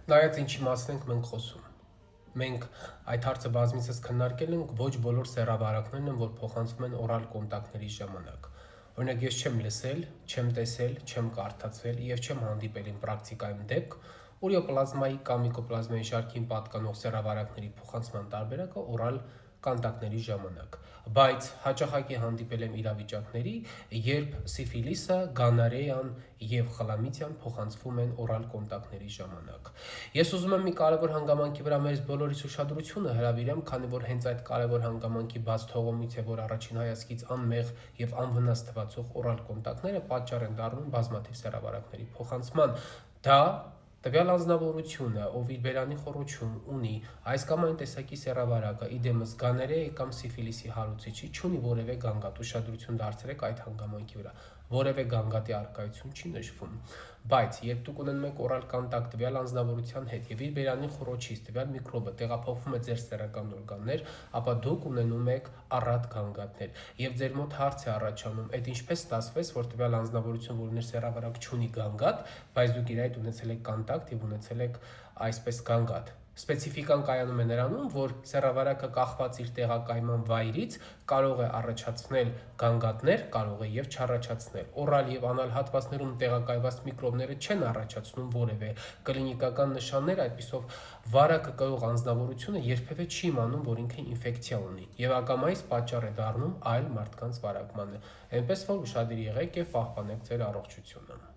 Նայած ինչի մասին ենք մենք խոսում։ Մենք այդ հարցը բազմիցս քննարկել ենք, ոչ բոլոր սեռավարակներն են, որ փոխանցվում են օրալ կոնտակտների ժամանակ։ Օրինակ ես չեմ լսել, չեմ տեսել, չեմ կարդացել եւ չեմ հանդիպել իմ պրակտիկայում դեպք, որ իոպլազմայի կամ միկոպլազմայի շարքին պատկանող սեռավարակների փոխանցման տարբերակը օրալ կոնտակտների ժամանակ, բայց հաճախակի հանդիպել եմ իրավիճակների, երբ սիֆիլիսը, գոնորեան եւ խլամիդիան փոխանցվում են օրալ կոնտակտների ժամանակ։ Ես ուզում եմ մի կարևոր հանգամանքի վրա մեր բոլորիս ուշադրությունը հրավիրեմ, քանի որ հենց այդ կարևոր հանգամանքի բաց թողումից է, որ առաջին հայացքից անմեղ եւ անվնաս թվացող օրալ կոնտակտները պատճառ են դառնում բազմաթիվ սեռավարակների փոխանցման։ Դա տվյալ անձնավորությունը, ով իր բերանի խոռոչում ունի այս կամ այն տեսակի սեռավարակը, իդեմս գոնորեա կամ սիֆիլիսի հարուցիչի, չունի որևէ գանգատ, ուշադրություն դարձրեք այդ հանգամանքի վրա, որևէ գանգատի առկայություն չի նշվում, բայց երբ դուք ունենում եք օրալ կոնտակտ տվյալ անձնավորության հետ եւ իր բերանի խոռոչից տվյալ միկրոբը տեղափոխվում է ձեր սեռական օրգաններ, ապա դուք ունենում եք առատ գանգատներ եւ ձեր մոտ հարց է առաջանում, այդ ինչպես ստացվեց, որ տվյալ անձնավորություն, որ ուներ սեռավարակ, չունի գանգատ, բայց դուք իր հետ ունեցել եք կոնտակտ եւ ունեցել եք այսպես գանգատ։ Սպეციფიკան կայանում է նրանում, որ սեռավարակը կախված իր տեղակայման վայրից կարող է առաջացնել գանգատներ, կարող է եւ չառաջացնել։ Օրալ եւ անալ հատվածներում տեղակայված միկրոբները չեն առաջացնում որևէ կլինիկական նշաններ, այդպիսով վարակը կրող անձնավորությունը երբևէ չի իմանում, որ ինքը ինֆեկցիա ունի եւ ակամայից պատճառ է դառնում այլ մարդկանց վարակմանը։ Այնպես որ ուշադիր եղեք եւ պահպանեք ձեր առողջությունը։